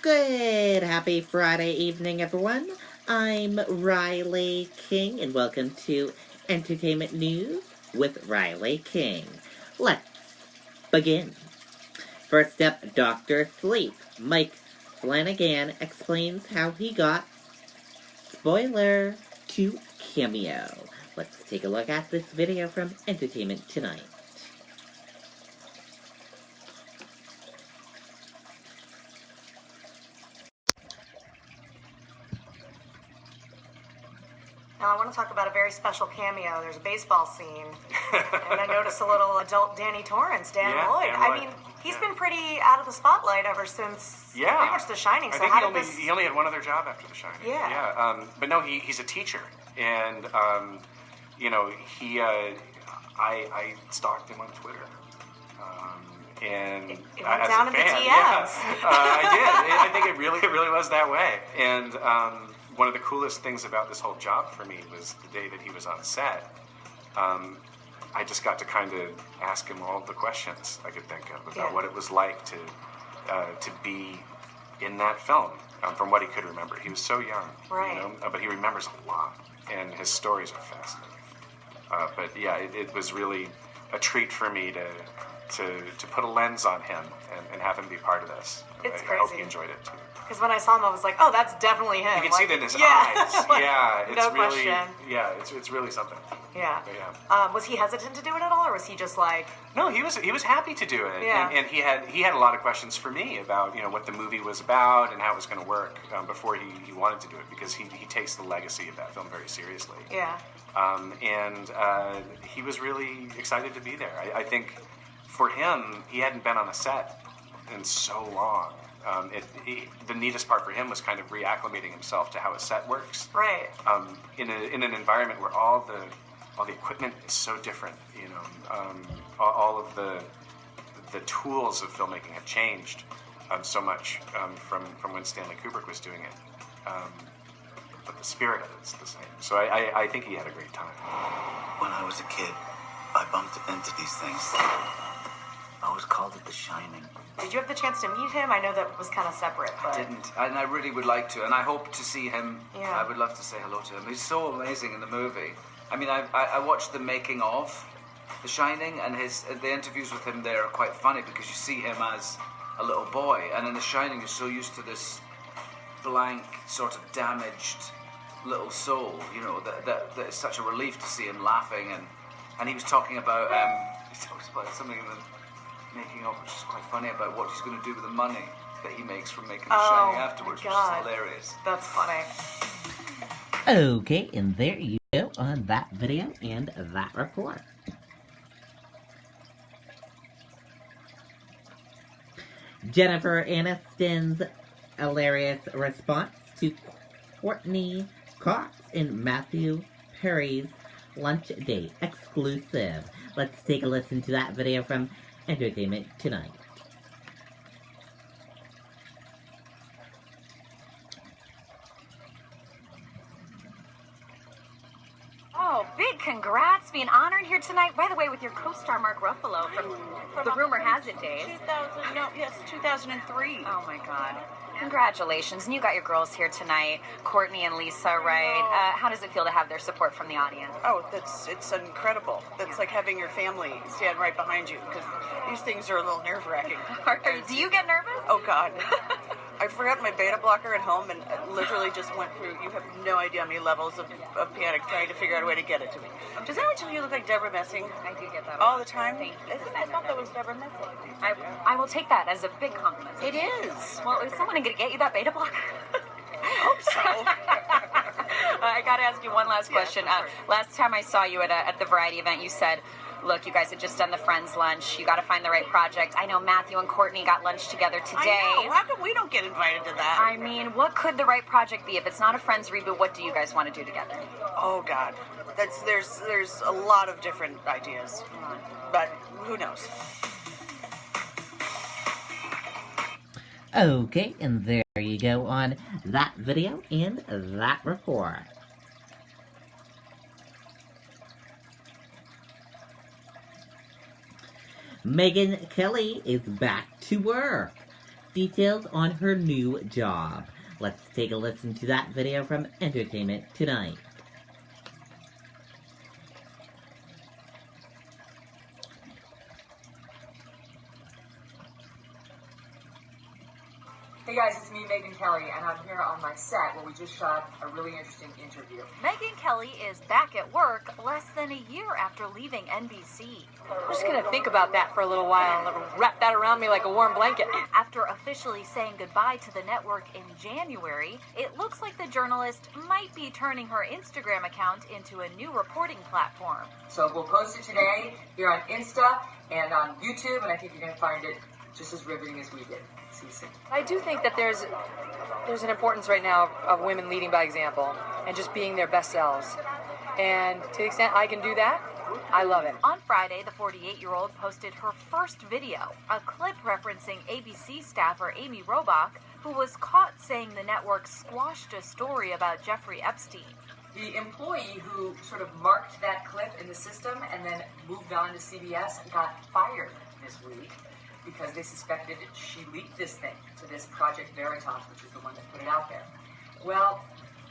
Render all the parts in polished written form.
Good, happy Friday evening, everyone. I'm Riley King, and welcome to Entertainment News with Riley King. Let's begin. First up, Dr. Sleep. Mike Flanagan explains how he got, spoiler, to Cameo. Let's take a look at this video from Entertainment Tonight. Now, I want to talk about a very special cameo. There's a baseball scene, and I noticed a little adult Danny Torrance, Dan Lloyd. I mean, he's been pretty out of the spotlight ever since pretty much The Shining. So I think he only had one other job after The Shining. Yeah. But no, he's a teacher, and I stalked him on Twitter. And it went as down a in fan, the DMs. I did. I think it really was that way. And one of the coolest things about this whole job for me was the day that he was on set. I just got to kind of ask him all the questions I could think of about what it was like to be in that film. From what he could remember, he was so young, right? But he remembers a lot, and his stories are fascinating. But yeah, it was really a treat for me to put a lens on him and have him be part of this. It's I hope crazy. he enjoyed it too. Because when I saw him, I was like, "Oh, that's definitely him." You can see that in his eyes. It's no really, question. it's really something. Yeah. But yeah. Was he hesitant to do it at all, or was he just like? No, he was happy to do it. Yeah. And he had a lot of questions for me about what the movie was about and how it was going to work before he wanted to do it, because he takes the legacy of that film very seriously. Yeah. And he was really excited to be there. I think for him, he hadn't been on a set in so long. The neatest part for him was kind of reacclimating himself to how a set works. Right. In an environment where all the equipment is so different, all of the tools of filmmaking have changed so much from when Stanley Kubrick was doing it. But the spirit of it's the same. So I think he had a great time. When I was a kid, I bumped into these things. I was called it The Shining. Did you have the chance to meet him? I know that was kind of separate, but... I didn't, and I really would like to, and I hope to see him. Yeah. I would love to say hello to him. He's so amazing in the movie. I mean, I watched the making of The Shining, and the interviews with him there are quite funny because you see him as a little boy, and in The Shining you're so used to this blank, sort of damaged little soul, that it's such a relief to see him laughing, and he was talking about something in the making of, which is quite funny, about what he's going to do with the money that he makes from making The Shining afterwards, which is hilarious. That's funny. Okay, and there you go on that video and that report. Jennifer Aniston's hilarious response to Courtney Cox and Matthew Perry's lunch date exclusive. Let's take a listen to that video from Entertainment Tonight. Oh, big congrats being honored here tonight. By the way, with your co-star Mark Ruffalo from The Rumor Has It days. 2003. Oh my God. Congratulations. And you got your girls here tonight, Courtney and Lisa, right? How does it feel to have their support from the audience? Oh, it's incredible. That's like having your family stand right behind you, because these things are a little nerve-wracking. Do you get nervous? Oh, God. I forgot my beta blocker at home and literally just went through, you have no idea how many levels of panic trying to figure out a way to get it to me. Does anyone tell you you look like Deborah Messing? I do get that all the time. Thank you. I thought that was Deborah Messing. I will take that as a big compliment. It is. Well, is someone going to get you that beta blocker? I hope so. I got to ask you one last question. Last time I saw you at the Variety event, you said, look, you guys had just done the Friends lunch. You got to find the right project. I know Matthew and Courtney got lunch together today. I know. How come we don't get invited to that? I mean, what could the right project be? If it's not a Friends reboot, what do you guys want to do together? Oh, God. There's a lot of different ideas. But who knows? Okay, and there you go on that video and that report. Megyn Kelly is back to work. details on her new job. Let's take a listen to that video from Entertainment Tonight. Hey guys, it's me, Megyn Kelly, and I'm here on my set where we just shot a really interesting interview. Megyn Kelly is back at work less than a year after leaving NBC. I'm just going to think about that for a little while and wrap that around me like a warm blanket. After officially saying goodbye to the network in January, it looks like the journalist might be turning her Instagram account into a new reporting platform. So we'll post it today here on Insta and on YouTube, and I think you're going to find it just as riveting as we did. See you soon. I do think that there's an importance right now of women leading by example and just being their best selves. And to the extent I can do that, I love it. On Friday, the 48-year-old posted her first video, a clip referencing ABC staffer Amy Robach, who was caught saying the network squashed a story about Jeffrey Epstein. The employee who sort of marked that clip in the system and then moved on to CBS got fired this week because they suspected she leaked this thing to this Project Veritas, which is the one that put it out there. Well,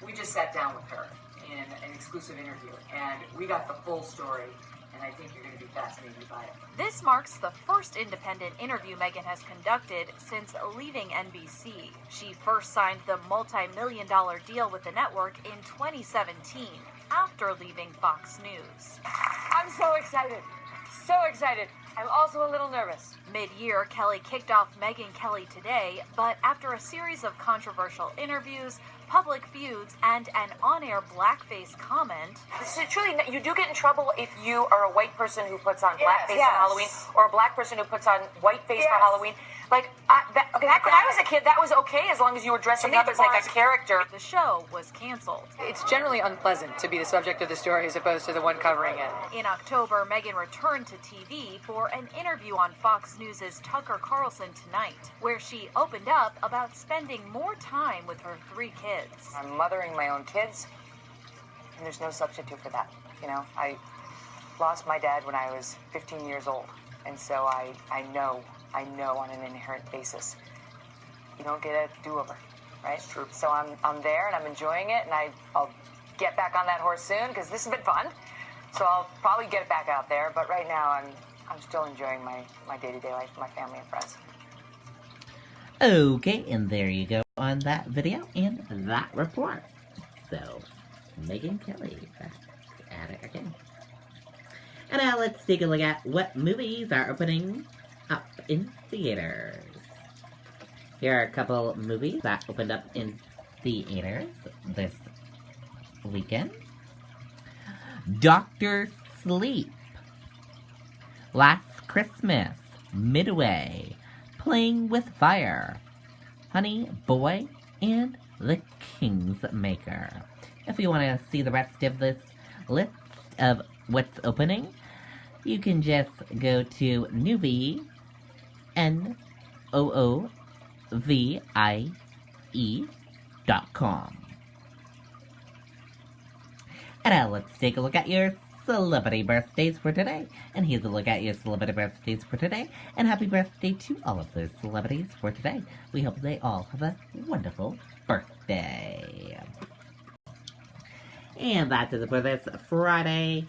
we just sat down with her in an exclusive interview, and we got the full story, and I think you're going to be fascinated by it. This marks the first independent interview Megyn has conducted since leaving NBC. She first signed the multi-million-dollar deal with the network in 2017, after leaving Fox News. I'm so excited. So excited. I'm also a little nervous. Mid-year, Kelly kicked off Megyn Kelly Today, but after a series of controversial interviews, public feuds, and an on-air blackface comment... So truly, you do get in trouble if you are a white person who puts on blackface on Halloween, or a black person who puts on whiteface for Halloween. Like, when I was a kid, that was okay as long as you were dressing up as like a character. The show was canceled. It's generally unpleasant to be the subject of the story as opposed to the one covering it. In October, Megyn returned to TV for an interview on Fox News' Tucker Carlson Tonight, where she opened up about spending more time with her 3 kids. I'm mothering my own kids, and there's no substitute for that. You know, I lost my dad when I was 15 years old, and so I know on an inherent basis, you don't get a do-over, right? It's true. So I'm there and I'm enjoying it, and I'll get back on that horse soon because this has been fun. So I'll probably get back out there, but right now I'm still enjoying my day-to-day life with my family and friends. Okay, and there you go on that video and that report. So, Megyn Kelly back at it again. And now let's take a look at what movies are opening up in theaters. Here are a couple movies that opened up in theaters this weekend. Dr. Sleep, Last Christmas, Midway, Playing with Fire, Honey Boy, and The Kingsmaker. If you want to see the rest of this list of what's opening, you can just go to noovie.com. And now let's take a look at your celebrity birthdays for today. And here's a look at your celebrity birthdays for today. And happy birthday to all of those celebrities for today. We hope they all have a wonderful birthday. And that is it for this Friday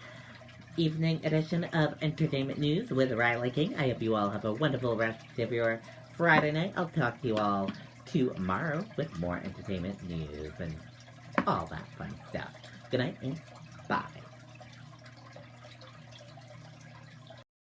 evening edition of Entertainment News with Riley King. I hope you all have a wonderful rest of your Friday night. I'll talk to you all tomorrow with more entertainment news and all that fun stuff. Good night and bye.